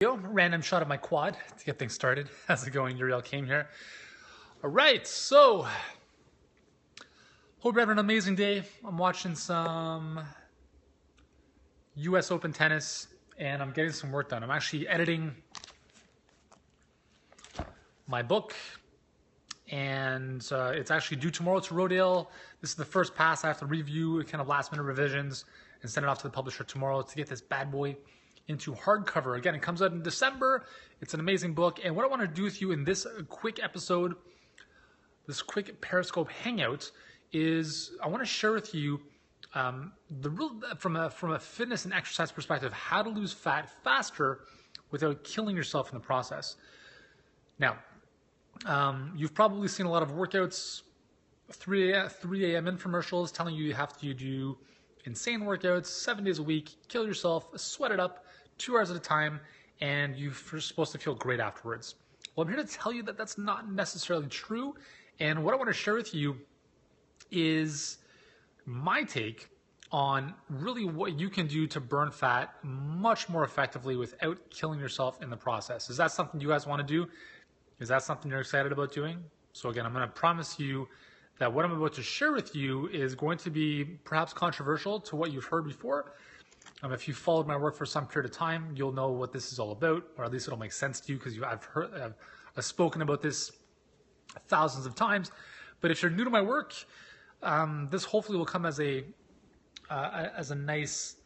Random shot of my quad to get things started. How's it going? Yuri Elkaim here. All right, so hope you're having an amazing day. I'm watching some US Open tennis and I'm getting some work done. I'm actually editing my book and it's actually due tomorrow to Rodale. This is the first pass. I have to review kind of last minute revisions and send it off to the publisher tomorrow to get this bad boy into hardcover. Again, it comes out in December. It's an amazing book. And what I want to do with you in this quick episode, this quick Periscope hangout, is I want to share with you from a fitness and exercise perspective, how to lose fat faster without killing yourself in the process. Now, you've probably seen a lot of workouts, 3 a.m. infomercials telling you have to do insane workouts 7 days a week, kill yourself, sweat it up 2 hours at a time, and you're supposed to feel great afterwards. Well, I'm here to tell you that that's not necessarily true. And what I want to share with you is my take on really what you can do to burn fat much more effectively without killing yourself in the process. Is that something you guys want to do? Is that something you're excited about doing? So again, I'm going to promise you that what I'm about to share with you is going to be perhaps controversial to what you've heard before. If you followed my work for some period of time, you'll know what this is all about, or at least it'll make sense to you because I've spoken about this thousands of times. But if you're new to my work, this hopefully will come as a nice,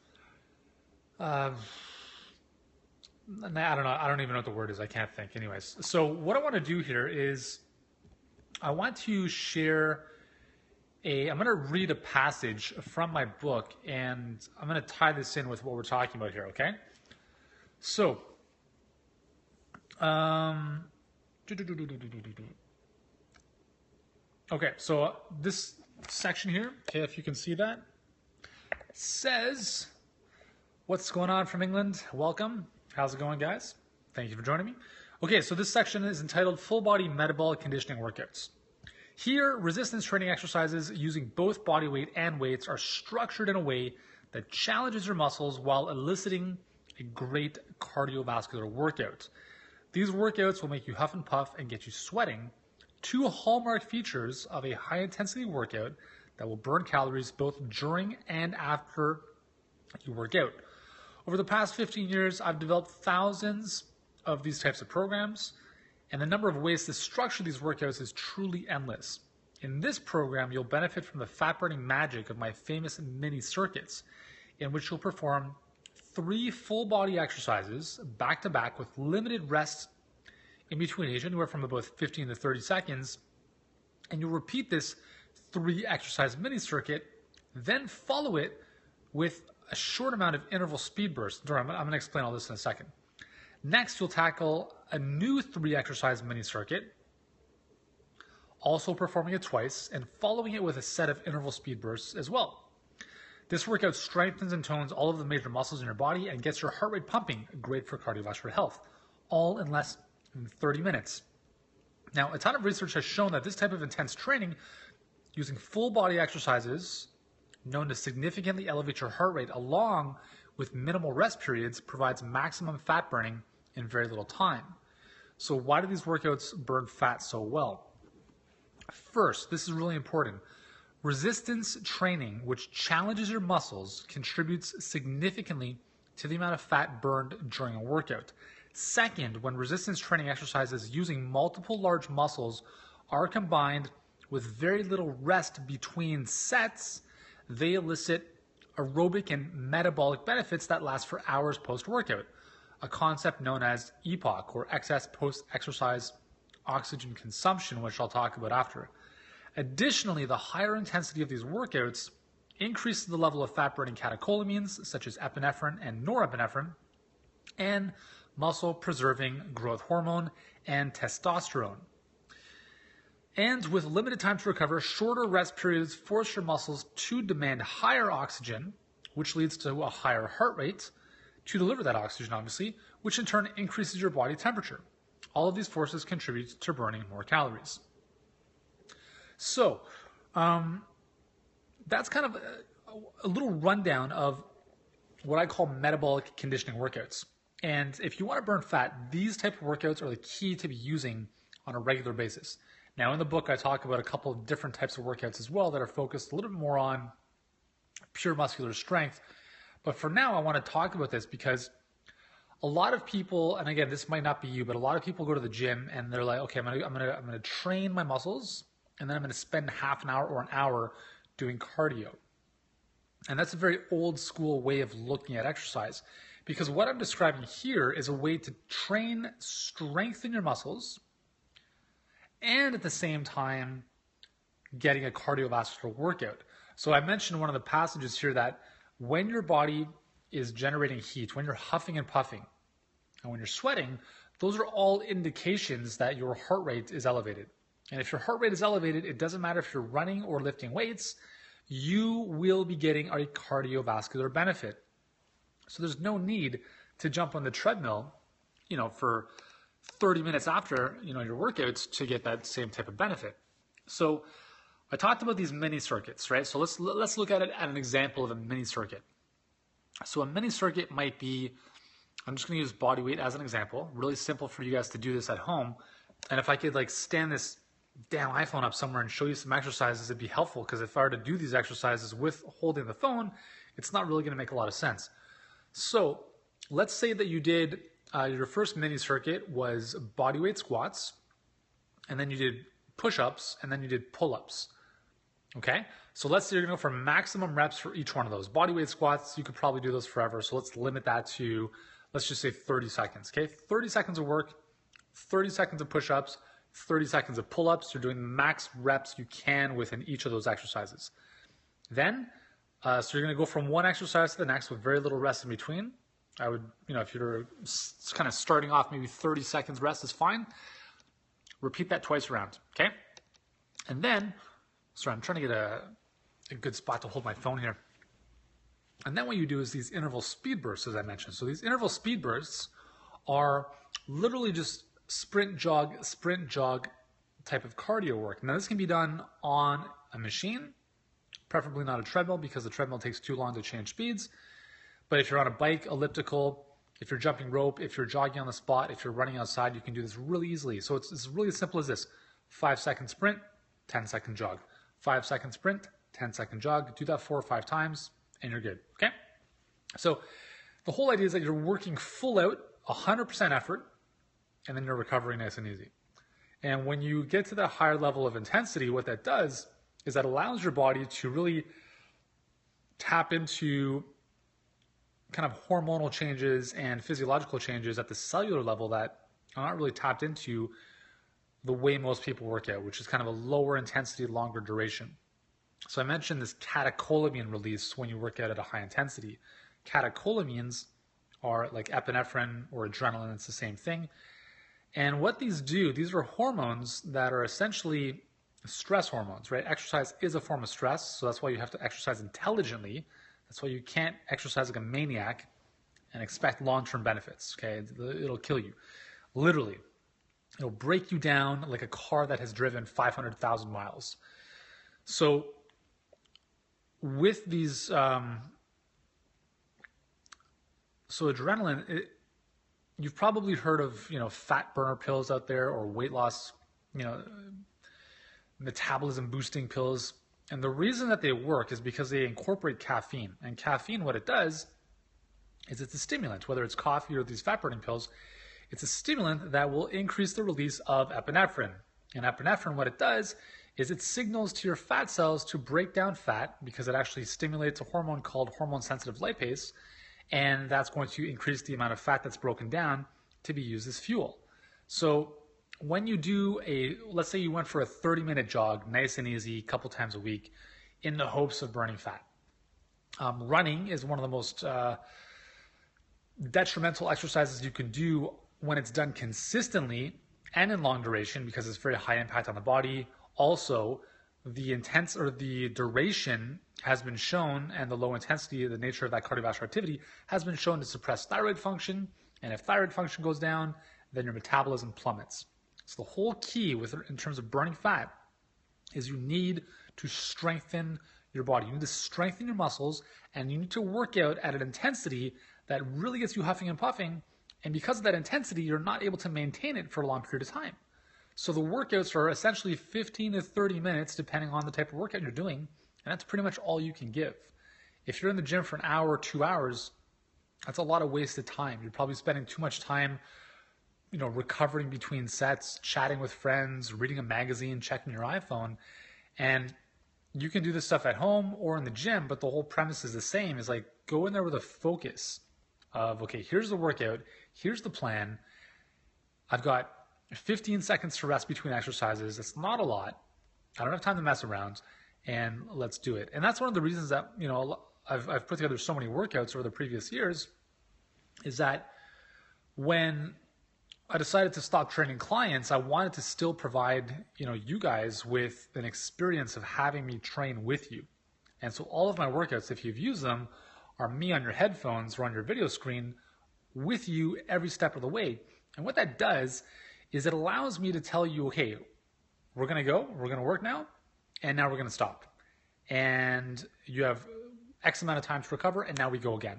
I don't know, I don't even know what the word is. I can't think. Anyways, so what I want to do here is I want to share I'm going to read a passage from my book, and I'm going to tie this in with what we're talking about here, okay? So, okay, so this section here, okay, if you can see that, says, what's going on from England? Welcome. How's it going, guys? Thank you for joining me. Okay, so this section is entitled Full Body Metabolic Conditioning Workouts. Here, resistance training exercises using both body weight and weights are structured in a way that challenges your muscles while eliciting a great cardiovascular workout. These workouts will make you huff and puff and get you sweating, 2 hallmark features of a high-intensity workout that will burn calories both during and after you work out. Over the past 15 years, I've developed thousands of these types of programs, and the number of ways to structure these workouts is truly endless. In this program, you'll benefit from the fat-burning magic of my famous mini circuits, in which you'll perform 3 full-body exercises back-to-back with limited rest in between each, anywhere from about 15 to 30 seconds, and you'll repeat this 3-exercise mini circuit, then follow it with a short amount of interval speed bursts. I'm going to explain all this in a second. Next, you'll tackle a new 3-exercise mini circuit, also performing it twice, and following it with a set of interval speed bursts as well. This workout strengthens and tones all of the major muscles in your body and gets your heart rate pumping, great for cardiovascular health, all in less than 30 minutes. Now, a ton of research has shown that this type of intense training using full body exercises known to significantly elevate your heart rate along with minimal rest periods provides maximum fat burning in very little time. So why do these workouts burn fat so well? First, this is really important. Resistance training, which challenges your muscles, contributes significantly to the amount of fat burned during a workout. Second, when resistance training exercises using multiple large muscles are combined with very little rest between sets, they elicit aerobic and metabolic benefits that last for hours post-workout, a concept known as EPOC, or excess post-exercise oxygen consumption, which I'll talk about after. Additionally, the higher intensity of these workouts increases the level of fat-burning catecholamines, such as epinephrine and norepinephrine, and muscle-preserving growth hormone and testosterone. And with limited time to recover, shorter rest periods force your muscles to demand higher oxygen, which leads to a higher heart rate to deliver that oxygen, obviously, which in turn increases your body temperature. All of these forces contribute to burning more calories. So, that's kind of a little rundown of what I call metabolic conditioning workouts. And if you want to burn fat, these type of workouts are the key to be using on a regular basis. Now in the book, I talk about a couple of different types of workouts as well that are focused a little bit more on pure muscular strength. But for now, I want to talk about this because a lot of people, and again, this might not be you, but a lot of people go to the gym and they're like, okay, I'm gonna train my muscles, and then I'm gonna spend half an hour or an hour doing cardio. And that's a very old school way of looking at exercise, because what I'm describing here is a way to strengthen your muscles, and at the same time, getting a cardiovascular workout. So I mentioned one of the passages here that when your body is generating heat, when you're huffing and puffing, and when you're sweating, those are all indications that your heart rate is elevated. And if your heart rate is elevated, it doesn't matter if you're running or lifting weights, you will be getting a cardiovascular benefit. So there's no need to jump on the treadmill, for 30 minutes after, your workouts to get that same type of benefit. So I talked about these mini circuits, right? So let's look at it at an example of a mini circuit. So a mini circuit might be, I'm just going to use body weight as an example, really simple for you guys to do this at home. And if I could stand this damn iPhone up somewhere and show you some exercises, it'd be helpful, because if I were to do these exercises with holding the phone, it's not really going to make a lot of sense. So let's say that you did, your first mini circuit was body weight squats, and then you did push-ups, and then you did pull-ups. Okay, so let's say you're gonna go for maximum reps for each one of those. Body weight squats, you could probably do those forever, so let's limit that to, let's just say 30 seconds, okay? 30 seconds of work, 30 seconds of push-ups, 30 seconds of pull-ups. You're doing the max reps you can within each of those exercises. Then, so you're gonna go from one exercise to the next with very little rest in between. I would, if you're kind of starting off, maybe 30 seconds rest is fine. Repeat that twice around, okay? And then, sorry, I'm trying to get a good spot to hold my phone here. And then what you do is these interval speed bursts, as I mentioned. So these interval speed bursts are literally just sprint jog type of cardio work. Now this can be done on a machine, preferably not a treadmill, because the treadmill takes too long to change speeds. But if you're on a bike, elliptical, if you're jumping rope, if you're jogging on the spot, if you're running outside, you can do this really easily. So it's really as simple as this: 5-second sprint, 10-second jog. 5-second sprint, 10-second jog. Do that 4 or 5 times, and you're good, okay? So the whole idea is that you're working full out, 100% effort, and then you're recovering nice and easy. And when you get to that higher level of intensity, what that does is that allows your body to really tap into kind of hormonal changes and physiological changes at the cellular level that are not really tapped into the way most people work out, which is kind of a lower intensity, longer duration. So I mentioned this catecholamine release when you work out at a high intensity. Catecholamines are like epinephrine or adrenaline, it's the same thing. And what these do, these are hormones that are essentially stress hormones, right? Exercise is a form of stress, so that's why you have to exercise intelligently. That's why you can't exercise like a maniac and expect long-term benefits, okay? It'll kill you, literally. It'll break you down like a car that has driven 500,000 miles. So with these, so adrenaline, you've probably heard of, fat burner pills out there, or weight loss, metabolism boosting pills. And the reason that they work is because they incorporate caffeine. And caffeine, what it does is it's a stimulant, whether it's coffee or these fat burning pills. It's a stimulant that will increase the release of epinephrine. And epinephrine, what it does is it signals to your fat cells to break down fat, because it actually stimulates a hormone called hormone-sensitive lipase, and that's going to increase the amount of fat that's broken down to be used as fuel. So when you do let's say you went for a 30-minute jog, nice and easy, a couple times a week, in the hopes of burning fat. Running is one of the most detrimental exercises you can do when it's done consistently and in long duration, because it's very high impact on the body. Also, the duration has been shown, and the low intensity, the nature of that cardiovascular activity has been shown to suppress thyroid function. And if thyroid function goes down, then your metabolism plummets. So the whole key in terms of burning fat is you need to strengthen your body. You need to strengthen your muscles, and you need to work out at an intensity that really gets you huffing and puffing, And because of that intensity, you're not able to maintain it for a long period of time. So the workouts are essentially 15 to 30 minutes, depending on the type of workout you're doing. And that's pretty much all you can give. If you're in the gym for an hour or 2 hours, that's a lot of wasted time. You're probably spending too much time, recovering between sets, chatting with friends, reading a magazine, checking your iPhone. And you can do this stuff at home or in the gym, but the whole premise is the same. Is like, go in there with a focus of, okay, here's the workout, here's the plan. I've got 15 seconds to rest between exercises. It's not a lot. I don't have time to mess around, and let's do it. And that's one of the reasons that, I've put together so many workouts over the previous years, is that when I decided to stop training clients, I wanted to still provide, you guys with an experience of having me train with you. And so all of my workouts, if you've used them, are me on your headphones or on your video screen with you every step of the way. And what that does is it allows me to tell you, okay, we're going to work now, and now we're going to stop. And you have X amount of time to recover, and now we go again.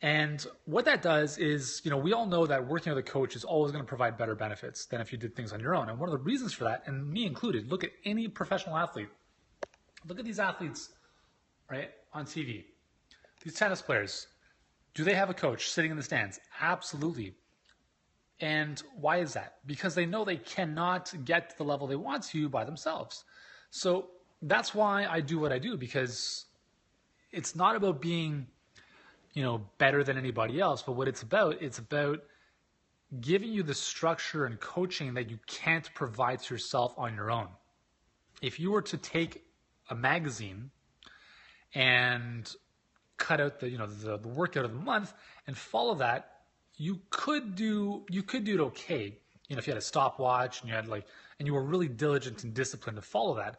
And what that does is, we all know that working with a coach is always going to provide better benefits than if you did things on your own. And one of the reasons for that, and me included, look at any professional athlete. Look at these athletes, right, on TV. These tennis players, do they have a coach sitting in the stands? Absolutely. And why is that? Because they know they cannot get to the level they want to by themselves. So that's why I do what I do, because it's not about being better than anybody else, but what it's about giving you the structure and coaching that you can't provide to yourself on your own. If you were to take a magazine and cut out the workout of the month and follow that, you could do it okay. If you had a stopwatch and you were really diligent and disciplined to follow that.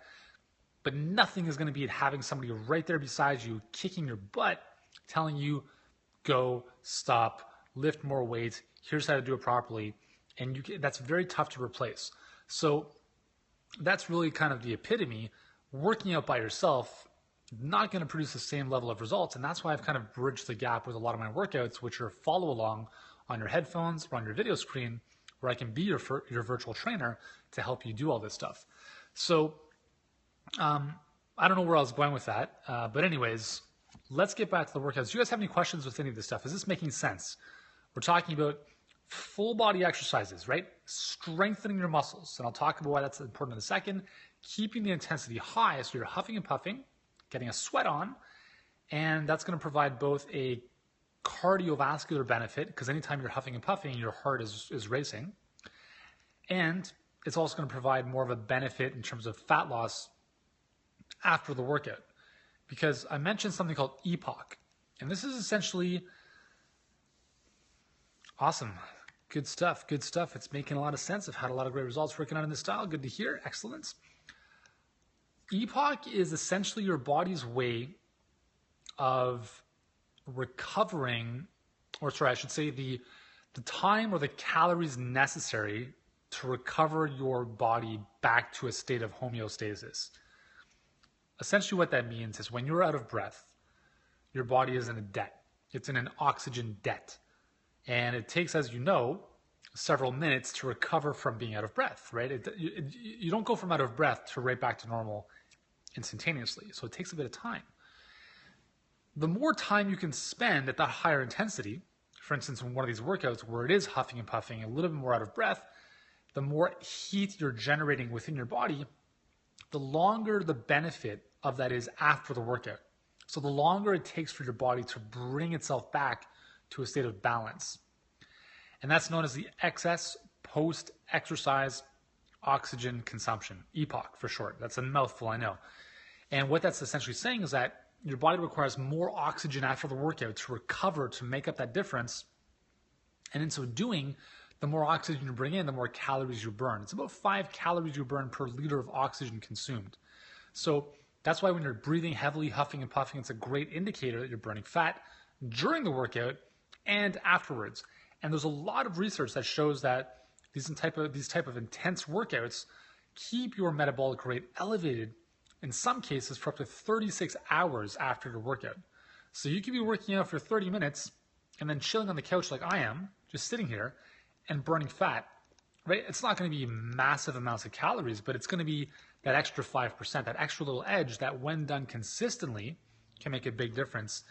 But nothing is going to beat having somebody right there beside you, kicking your butt, telling you, go, stop, lift more weight, here's how to do it properly. And that's very tough to replace. So that's really kind of the epitome. Working out by yourself, not going to produce the same level of results. And that's why I've kind of bridged the gap with a lot of my workouts, which are follow along on your headphones or on your video screen, where I can be your virtual trainer to help you do all this stuff. So I don't know where I was going with that. But anyways, let's get back to the workouts. Do you guys have any questions with any of this stuff? Is this making sense? We're talking about full body exercises, right? Strengthening your muscles. And I'll talk about why that's important in a second. Keeping the intensity high so you're huffing and puffing, getting a sweat on. And that's going to provide both a cardiovascular benefit, because anytime you're huffing and puffing, your heart is racing. And it's also going to provide more of a benefit in terms of fat loss after the workout. Because I mentioned something called EPOC. And this is essentially awesome. Good stuff. Good stuff. It's making a lot of sense. I've had a lot of great results working out in this style. Good to hear. Excellent. EPOC is essentially your body's way of recovering, or sorry, I should say the time or the calories necessary to recover your body back to a state of homeostasis. Essentially what that means is when you're out of breath, your body is in a debt. It's in an oxygen debt. And it takes, as you know, several minutes to recover from being out of breath, right? You don't go from out of breath to right back to normal instantaneously. So it takes a bit of time. The more time you can spend at that higher intensity, for instance, in one of these workouts where it is huffing and puffing, a little bit more out of breath, the more heat you're generating within your body, the longer the benefit of that is after the workout. So the longer it takes for your body to bring itself back to a state of balance. And that's known as the excess post-exercise oxygen consumption, EPOC for short. That's a mouthful, I know. And what that's essentially saying is that your body requires more oxygen after the workout to recover, to make up that difference. And in so doing, the more oxygen you bring in, the more calories you burn. It's about 5 calories you burn per liter of oxygen consumed. So that's why when you're breathing heavily, huffing and puffing, it's a great indicator that you're burning fat during the workout and afterwards. And there's a lot of research that shows that these type of intense workouts keep your metabolic rate elevated in some cases for up to 36 hours after your workout. So you could be working out for 30 minutes and then chilling on the couch like I am, just sitting here and burning fat, right? It's not going to be massive amounts of calories, but it's going to be that extra 5%, that extra little edge that when done consistently can make a big difference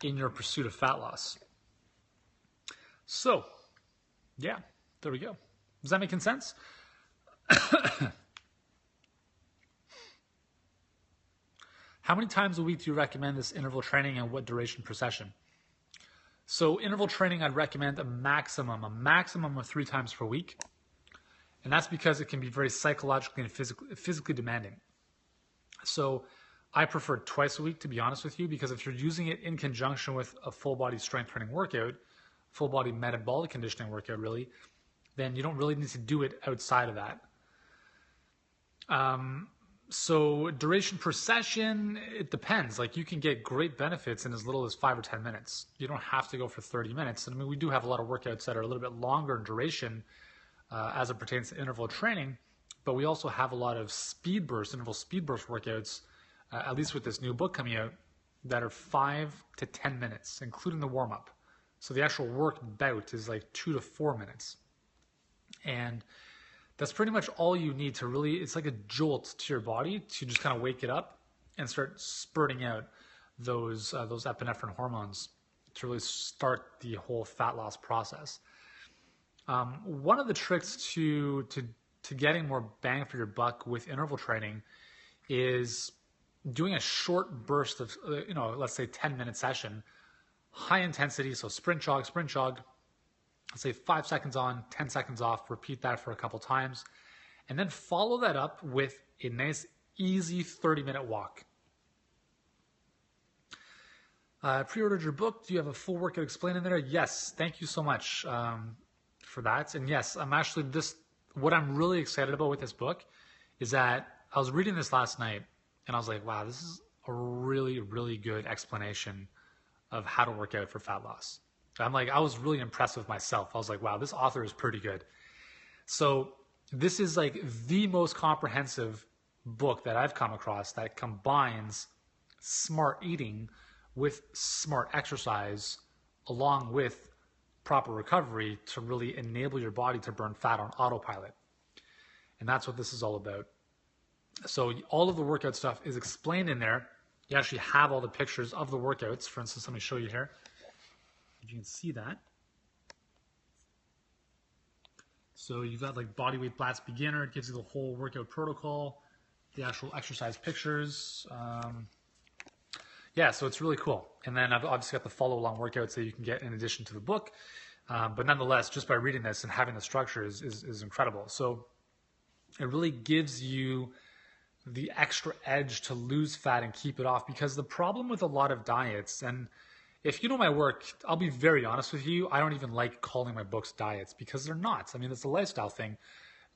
in your pursuit of fat loss. So, yeah, there we go. Does that make sense? How many times a week do you recommend this interval training and what duration per session? So interval training, I'd recommend a maximum of 3 times per week. And that's because it can be very psychologically and physically demanding. So I prefer twice a week, to be honest with you, because if you're using it in conjunction with a full body strength training workout, full body metabolic conditioning workout really, then you don't really need to do it outside of that. So duration per session, it depends. Like you can get great benefits in as little as 5 or 10 minutes. You don't have to go for 30 minutes. And I mean, we do have a lot of workouts that are a little bit longer in duration as it pertains to interval training, but we also have a lot of interval speed burst workouts, at least with this new book coming out, that are 5 to 10 minutes, including the warm up. So the actual work bout is like 2 to 4 minutes. And that's pretty much all you need to really, it's like a jolt to your body to just kind of wake it up and start spurting out those epinephrine hormones to really start the whole fat loss process. One of the tricks to getting more bang for your buck with interval training is doing a short burst of, let's say 10-minute session, high intensity, so sprint jog, let's say 5 seconds on, 10 seconds off, repeat that for a couple times, and then follow that up with a nice, easy 30-minute walk. Pre-ordered your book. Do you have a full workout explained in there? Yes, thank you so much for that. And yes, what I'm really excited about with this book is that I was reading this last night, and I was like, wow, this is a really, really good explanation of how to work out for fat loss. I was really impressed with myself. I was like, wow, this author is pretty good. So this is like the most comprehensive book that I've come across that combines smart eating with smart exercise along with proper recovery to really enable your body to burn fat on autopilot. And that's what this is all about. So all of the workout stuff is explained in there. You actually have all the pictures of the workouts. For instance, let me show you here. If you can see that. So you've got like bodyweight Blats beginner. It gives you the whole workout protocol, the actual exercise pictures. Yeah, so it's really cool. And then I've obviously got the follow along workouts that you can get in addition to the book. But nonetheless, just by reading this and having the structure is incredible. So it really gives you the extra edge to lose fat and keep it off, because the problem with a lot of diets, and if you know my work, I'll be very honest with you, I don't even like calling my books diets because they're not. I mean, it's a lifestyle thing.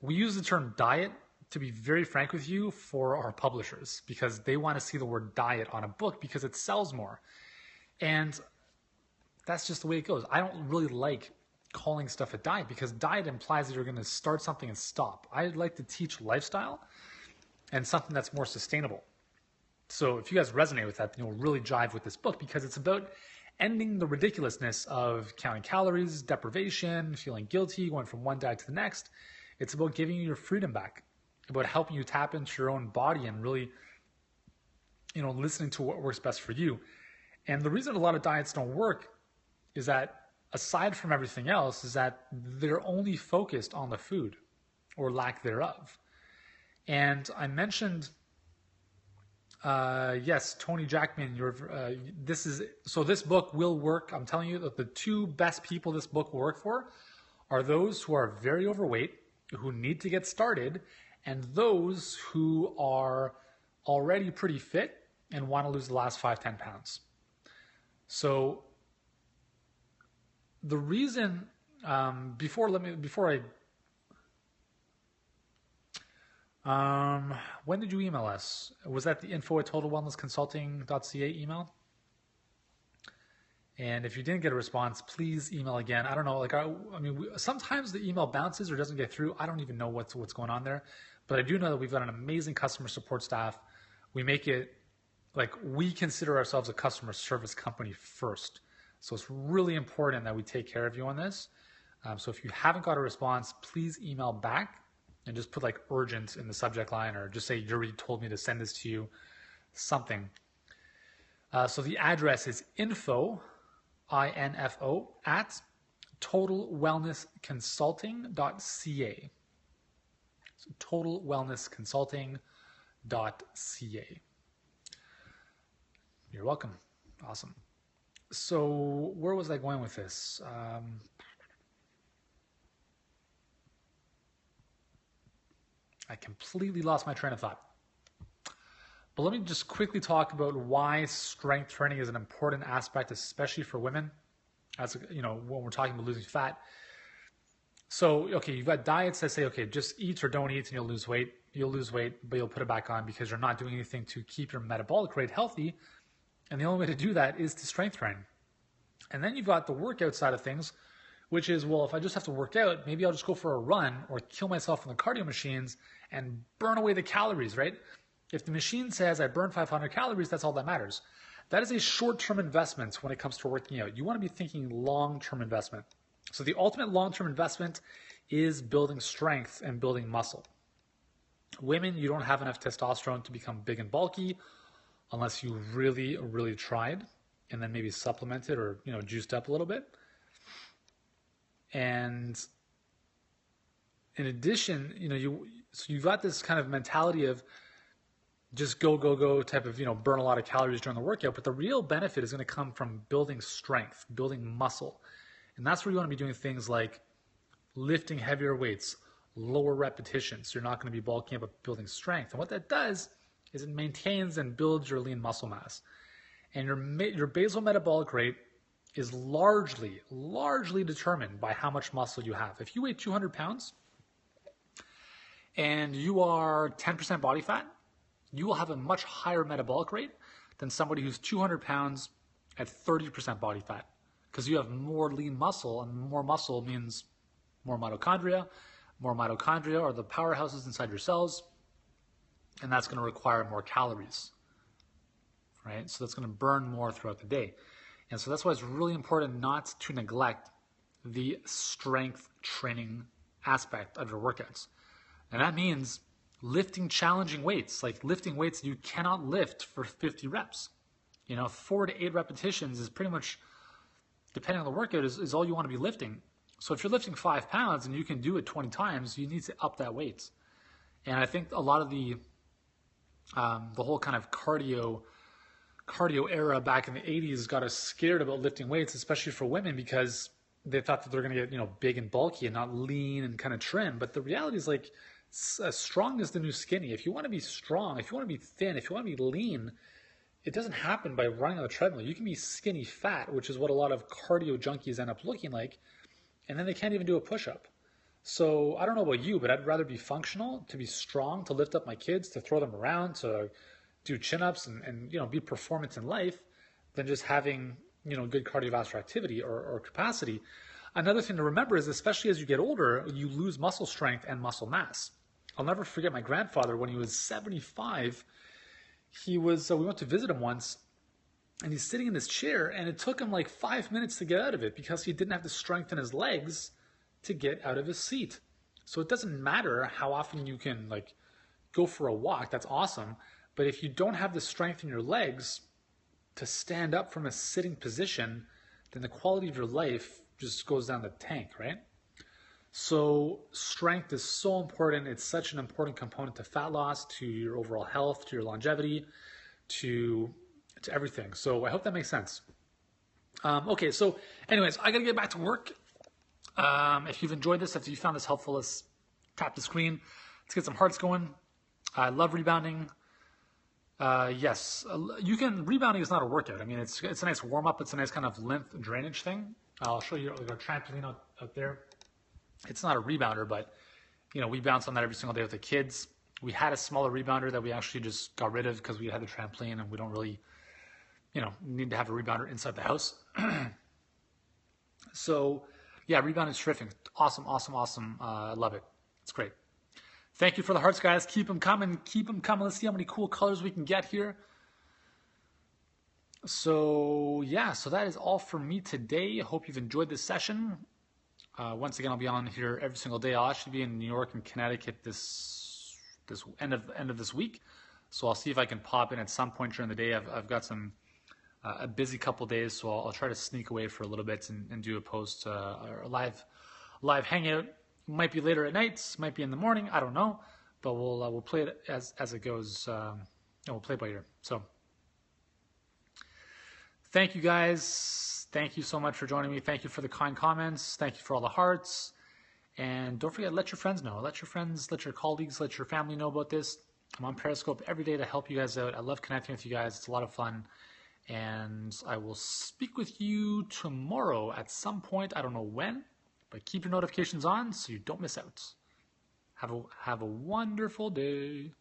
We use the term diet, to be very frank with you, for our publishers because they want to see the word diet on a book because it sells more. And that's just the way it goes. I don't really like calling stuff a diet because diet implies that you're going to start something and stop. I like to teach lifestyle and something that's more sustainable. So if you guys resonate with that, then you'll really jive with this book because it's about ending the ridiculousness of counting calories, deprivation, feeling guilty, going from one diet to the next. It's about giving you your freedom back, about helping you tap into your own body and really, listening to what works best for you. And the reason a lot of diets don't work is that, aside from everything else, is that they're only focused on the food or lack thereof. And I mentioned, yes, Tony Jackman, this book will work. I'm telling you that the 2 best people this book will work for are those who are very overweight, who need to get started, and those who are already pretty fit and want to lose the last 5-10 pounds. So the reason, when did you email us? Was that the info@totalwellnessconsulting.ca email? And if you didn't get a response, please email again. I don't know, sometimes the email bounces or doesn't get through. I don't even know what's going on there, but I do know that we've got an amazing customer support staff. We make it we consider ourselves a customer service company first. So it's really important that we take care of you on this. So if you haven't got a response, please email back and just put like urgent in the subject line, or just say Yuri told me to send this to you, something. So the address is info, I-N-F-O, at totalwellnessconsulting.ca. So totalwellnessconsulting.ca. You're welcome. Awesome. So where was I going with this? I completely lost my train of thought. But let me just quickly talk about why strength training is an important aspect, especially for women, as you know, when we're talking about losing fat. So, okay, you've got diets that say, okay, just eat or don't eat and you'll lose weight. You'll lose weight, but you'll put it back on because you're not doing anything to keep your metabolic rate healthy. And the only way to do that is to strength train. And then you've got the workout side of things, which is, well, if I just have to work out, maybe I'll just go for a run or kill myself on the cardio machines and burn away the calories, right? If the machine says I burn 500 calories, that's all that matters. That is a short-term investment when it comes to working out. You want to be thinking long-term investment. So the ultimate long-term investment is building strength and building muscle. Women, you don't have enough testosterone to become big and bulky unless you really, really tried and then maybe supplemented or, you know, juiced up a little bit. And in addition, you know, so you've got this kind of mentality of just go type of, you know, burn a lot of calories during the workout, but the real benefit is going to come from building strength, building muscle. And that's where you want to be doing things like lifting heavier weights, lower repetitions. You're not going to be bulking up, but building strength. And what that does is it maintains and builds your lean muscle mass. And your basal metabolic rate is largely determined by how much muscle you have. If you weigh 200 pounds and you are 10% body fat, you will have a much higher metabolic rate than somebody who's 200 pounds at 30% body fat, because you have more lean muscle, and more muscle means more mitochondria. More mitochondria are the powerhouses inside your cells, and that's going to require more calories, right? So that's going to burn more throughout the day. And so that's why it's really important not to neglect the strength training aspect of your workouts. And that means lifting challenging weights, like lifting weights you cannot lift for 50 reps. You know, 4 to 8 repetitions is pretty much, depending on the workout, is all you want to be lifting. So if you're lifting 5 pounds and you can do it 20 times, you need to up that weight. And I think a lot of the whole kind of cardio era back in the 80s got us scared about lifting weights, especially for women, because they thought that they're going to get, you know, big and bulky and not lean and kind of trim. But the reality is, like, strong is the new skinny. If you want to be strong, if you want to be thin, if you want to be lean, it doesn't happen by running on the treadmill. You can be skinny fat, which is what a lot of cardio junkies end up looking like, and then they can't even do a push-up. So I don't know about you, but I'd rather be functional, to be strong, to lift up my kids, to throw them around, to do chin-ups and you know, be performance in life, than just having, you know, good cardiovascular activity or capacity. Another thing to remember is, especially as you get older, you lose muscle strength and muscle mass. I'll never forget my grandfather when he was 75. We went to visit him once, and he's sitting in this chair, and it took him like 5 minutes to get out of it because he didn't have to strengthen his legs to get out of his seat. So it doesn't matter how often you can like go for a walk. That's awesome. But if you don't have the strength in your legs to stand up from a sitting position, then the quality of your life just goes down the tank, right? So strength is so important. It's such an important component to fat loss, to your overall health, to your longevity, to everything. So I hope that makes sense. Okay, so anyways, I gotta get back to work. If you've enjoyed this, if you found this helpful, let's tap the screen. Let's get some hearts going. I love rebounding. Yes, rebounding is not a workout. I mean, it's a nice warm up. It's a nice kind of lymph drainage thing. I'll show you like our trampoline out there. It's not a rebounder, but you know, we bounce on that every single day with the kids. We had a smaller rebounder that we actually just got rid of because we had the trampoline and we don't really, you know, need to have a rebounder inside the house. So yeah, rebounding is terrific. Awesome. I love it. It's great. Thank you for the hearts, guys. Keep them coming. Let's see how many cool colors we can get here. So yeah, so that is all for me today. I hope you've enjoyed this session. Once again, I'll be on here every single day. I'll actually be in New York and Connecticut this end of this week, so I'll see if I can pop in at some point during the day. I've got some a busy couple days, so I'll try to sneak away for a little bit and do a post or a live hangout. Might be later at night, might be in the morning. I don't know, but we'll play it as it goes. And we'll play it by ear. So, thank you guys. Thank you so much for joining me. Thank you for the kind comments. Thank you for all the hearts. And don't forget, let your friends know. Let your friends, let your colleagues, let your family know about this. I'm on Periscope every day to help you guys out. I love connecting with you guys. It's a lot of fun. And I will speak with you tomorrow at some point. I don't know when, but keep your notifications on so you don't miss out. Have a wonderful day.